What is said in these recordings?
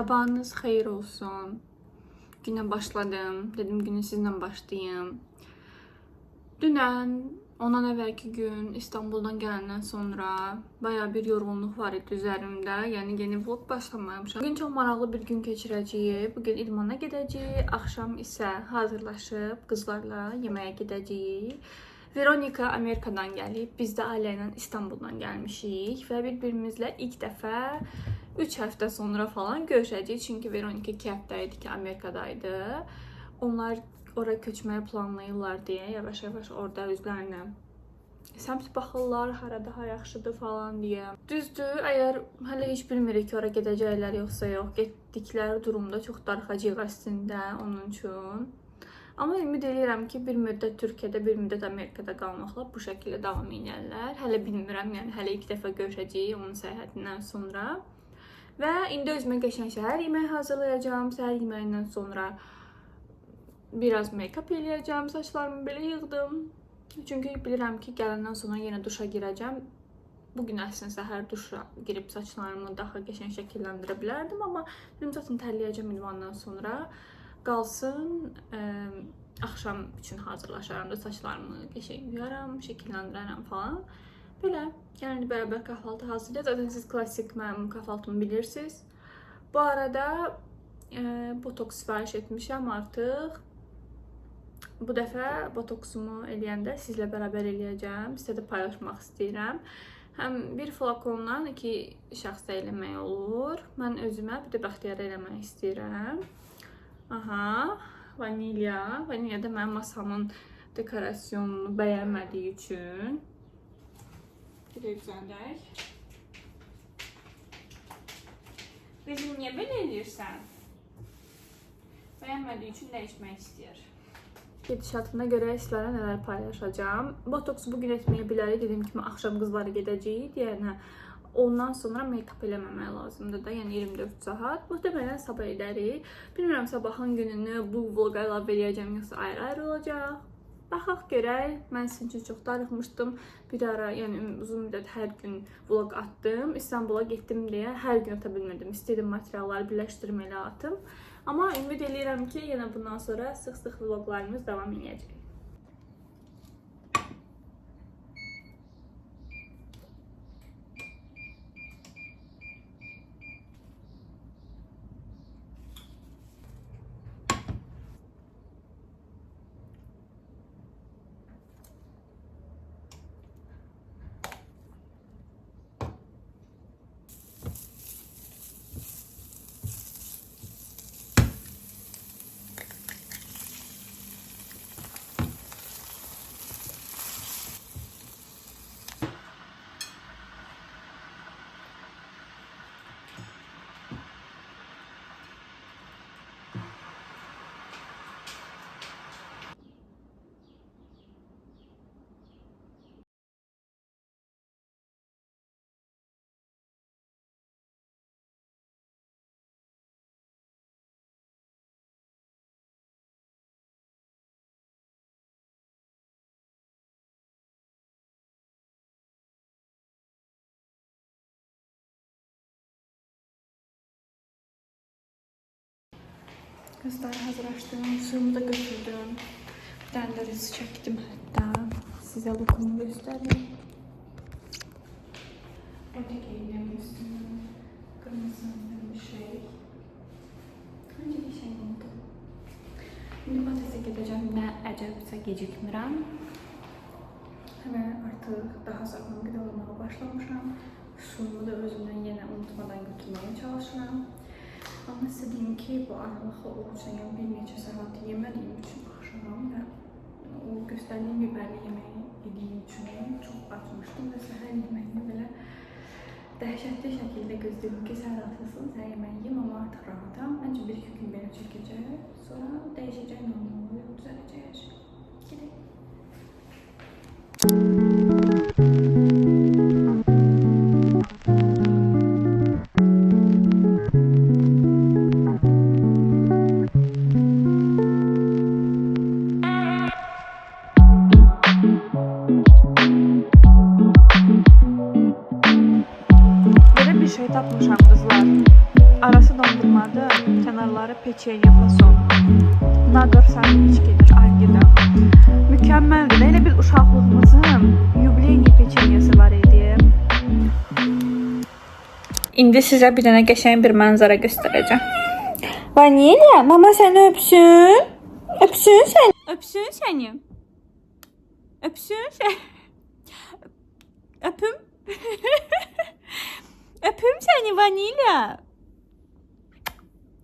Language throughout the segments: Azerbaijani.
Sabahınız xeyir olsun. Günə başladım. Dedim günü sizlə başlayayım. Dünən, ondan əvvəlki gün İstanbuldan gələndən sonra bayağı bir yorğunluq var idi üzerimdə. Yəni yeni vlog başlamamışam. Bugün çox maraqlı bir gün keçirəcəyik. Bugün idmana gedəcəyik. Axşam isə hazırlaşıb qızlarla yeməyə gedəcəyik. Veronika Amerikadan gəlib. Biz də ailə ilə İstanbuldan gəlmişik və bir-birimizlə ilk dəfə 3 həftə sonra falan görüşəcəyik. Çünki Veronika 2 həftə idi ki, Amerikadaydı. Onlar oraya köçməyi planlayırlar deyə yavaş-yavaş orada özlərinə səmt baxırlar, hara daha yaxşıdır falan deyə. Düzdür, əgər hələ heç bilmirik ki, oraya gedəcəklər yoxsa yox, getdikləri durumda çox darıxacaq əslində onun üçün. Amma ümid edirəm ki, bir müddət Türkiyədə, bir müddət Amerikada qalmaqla bu şəkildə davam edərlər. Hələ bilmirəm, yəni hələ ilk dəfə görüşəcəyik onun səyahətindən sonra. Və indi özümə qəşəng səhər yeməyi hazırlayacağam. Səhər yeməyindən sonra biraz make-up eləyəcəm. Saçlarımı belə yığdım. Çünki bilirəm ki, gələndən sonra yenə duşa girəcəm. Bugün əslində səhər duşa girib saçlarımı daha qəşəng şəkilləndirə bilərdim. Amma benim saçımı tərləyəcəm idmandan sonra. Qalsın, axşam üçün hazırlaşaram da saçlarımı qəşəng yuyaram, şəkilləndirərəm falan. Belə, yəni bərabər kahvaltı hazırlayacağız. Zaten siz klasik mənim kahvaltımı bilirsiniz. Bu arada botoks sifariş etmişəm artıq. Bu dəfə botoksumu eləyəndə sizlə bərabər eləyəcəm. Sizə də paylaşmaq istəyirəm. Həm bir flakondan 2 şəxsə eləmək olur. Mən özümə bir də bəxtiyara eləmək istəyirəm. Aha, vanilya. Vanilya da mənim masamın dekorasyonunu bəyənmədiyi üçün. Gedək düzəldək. Qızım, niyə belə edirsən? Bəyənmədiyi üçün dəyişmək istəyir. Gedişatına görə sizlərə nələr paylaşacağım. Botoksu bugün etməyə bilərik. Dediyim kimi, axşam qızlara gedəcəyik. Yəni, ondan sonra make-up eləməmək lazımdır da. Yəni, 24 saat. Muhtemelen sabah edərik. Bilmirəm, sabahın gününü bu vloga əlavə eləyəcəm, yoxsa ayrı-ayrı olacaq. Baxaq görək. Mən sizin üçün çox darıxmışdım. Bir ara, yəni uzun müddət hər gün vlog atdım. İstanbula getdim deyə hər gün ata bilmədim. İstəyirdim materialları birləşdirim, elə atım. Amma ümid edirəm ki, yenə bundan sonra sıx-sıx vloglarımız davam edəcək. Kızlar hazırlaşdım, suyumu da götürdüm. Bir tane de resim çektim hatta. Size lookumu göstereyim. Orada giyindim üstüne. Kırmızı bir şey. Önce bir şey oldu. Şimdi patatese gideceğim. Ne acabsa gecikmirəm. Hemen artık daha sağlam qidalamaya başlamışam. Suyumu da özümden yine unutmadan götürmeye çalışıram. Ama size diyeyim ki bu aralıqla olursa yani bir neçə saat yemədiyim üçün axşam və o göstərdiyim biberli yeməyi yediyim üçün çox açmışdım və səhər yeməyini belə dəhşətli şəkildə gözlədim ki, səhər asılsın, səhər yeməyi yiyim, amma artıq rahatam. Məncə 1-2 gün belə çəkəcək, sonra dəyişəcək, normal olacaq, düzələcək hər şey. Gedək. Tapmışam qızlar. Arası dondurma. hazırladım. Kenarları peçenye fason. Nagır sandviç gelir Algida. Mükemmeldi. Elə bir uşaqlığımızın yubileyni peçenyesi var idi. İndi sizə bir dənə qəşəng bir mənzara göstərəcəm. Vanilya, mama səni öpsün. Öpsün səni. Öpsün səni. Öpsün səni. Öpüm. Öpüm səni Vanilya.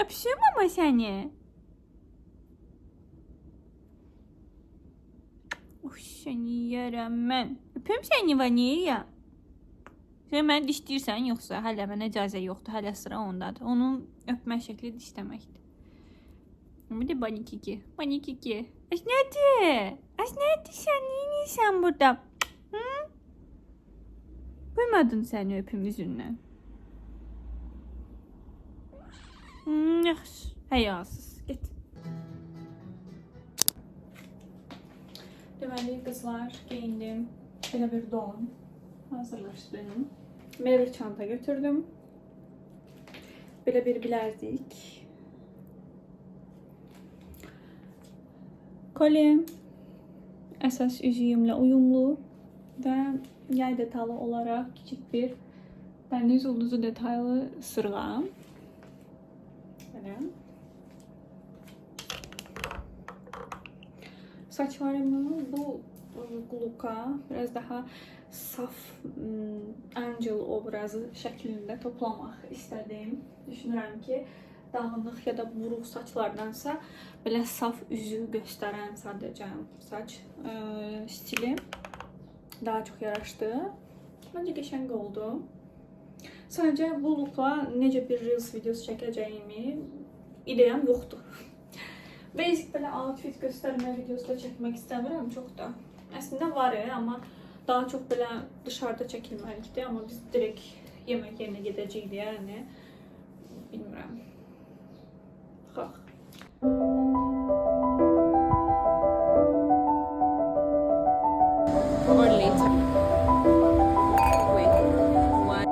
Öpsün mama səni. Səni yərəm mən. Öpüm səni Vanilya. Sən məni dişləyirsən yoxsa? Hələ mənə icazə yoxdur. Hələ sıra ondadır. Onun öpmə şəkli dişləməkdir. Bir de Banikiki. Banikiki. Əsnədi. Əsnədi sən neynirsən burada? Hı? Qoymadın səni öpüm üzündən. Yaxşı. Həyasız. Get. Deməli qızlar geyindim. Belə bir don hazırlaşdım. Belə bir çanta götürdüm. Belə bir bilərzik. Kolyem əsas üzüyümlə uyumlu və yay detallı olaraq kiçik bir dəniz ulduzu detaylı sırğa. Belə. Saçlarımı bu quluka biraz daha saf angel obrazı şəklində toplamaq istədim. Düşünürəm ki, dağınıq ya da buruq saçlardansa belə saf üzü göstərən sadəcə saç stili daha çox yaraşdı. Məncə qəşəng oldu. Sadəcə bu lookla necə bir reels videosu çəkəcəyimi ideyam yoxdur. Basic belə outfit göstərmə videosu da çəkmək istəmirəm çox da. Əslində var amma daha çox belə dışarıda çəkilməlikdir. Amma biz direkt yemək yerinə gedəcəyik yəni. Bilmirəm. Bax. Or later. Wait. One.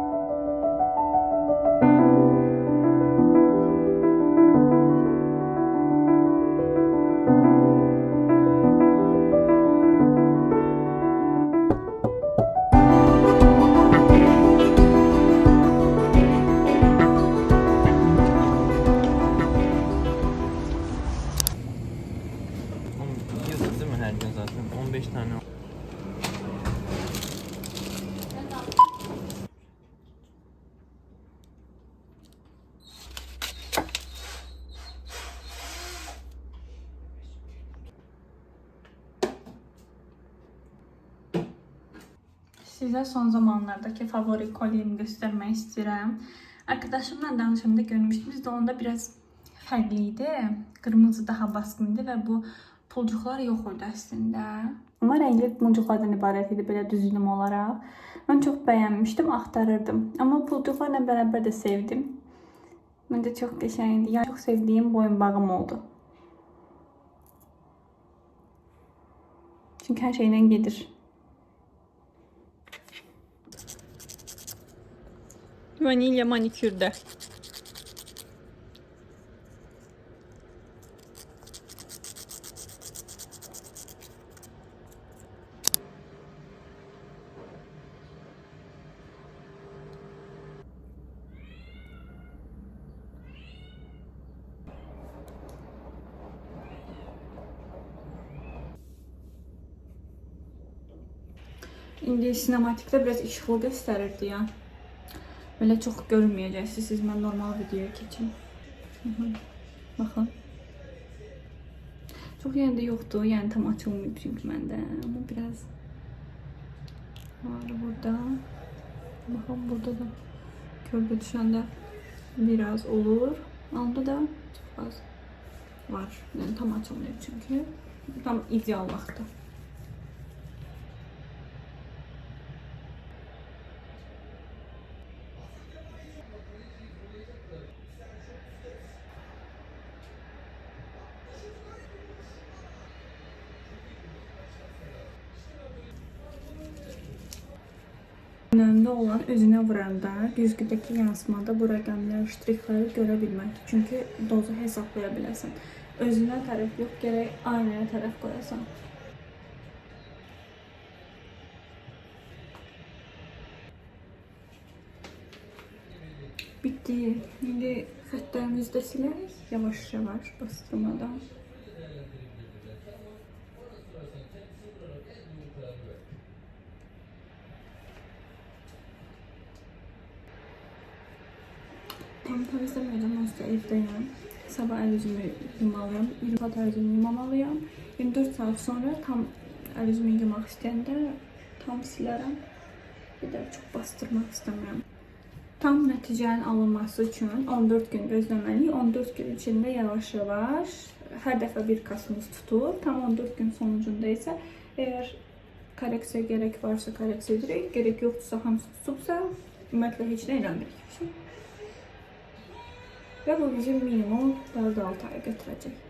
Yiyorsun değil mi her gün zaten? 15 tane. Sizə son zamanlardakı favori kolyemi göstərmək istəyirəm. Arkadaşımla danışanda görmüşdünüz də onda biraz fərqli idi. Qırmızı daha baskın idi və bu pulcuqlar yox idi əslində. Amma rəngli pulcuqlardan ibarət idi belə düzülüm olaraq. Mən çox bəyənmişdim, axtarırdım. Amma pulcuqlarla bərabər də sevdim. Məncə çox qəşəng idi. Yəni, çox sevdiyim boyunbağım oldu. Çünki hər şeylə gedir. Vanilya manikürdə. İndi sinematikdə biraz işıqlı göstərirdi ya. Belə çox görünməyəcəksiniz. Siz mən normal videoya keçim. Baxın. Çox yəni də yoxdur. Yəni tam açılmayıb çünki məndə. Amma biraz var burada. Baxın burada da kölgə düşəndə biraz olur. Onda da çox az var. Yəni tam açılmayıb çünki. Tam ideal vaxtda. üzündə olan özünə vuranda güzgüdəki yansımada bu rəqəmlər, ştrixləri görə bilməkdir. Çünki dozu hesablaya biləsən. Özünə tərəf yox, gərək aynaya tərəf qoyasan. Bitti. İndi xəttlərimizi də silək. Yavaş-yavaş bastırmadan. Tam təmizləməyəcəm, onsuz da evdəyəm. Sabah əl üzümü yumalıyam, 20 saat əl üzümü yumamalıyam. 24 saat sonra tam əl üzümü yumaq istəyəndə tam silərəm. Bir də çox bastırmaq istəmirəm. Tam nəticənin alınması üçün 14 gün gözləməliyik. 14 gün içində yavaş-yavaş hər dəfə bir kasımız tutulur. Tam 14 gün sonucunda isə əgər korreksiya gərək varsa korreksiya edirik, gərək yoxdursa hamısı tutubsa, ümumiyyətlə heç nə eləmirik. Və bu bizim minimum 4-6 aya götürəcək.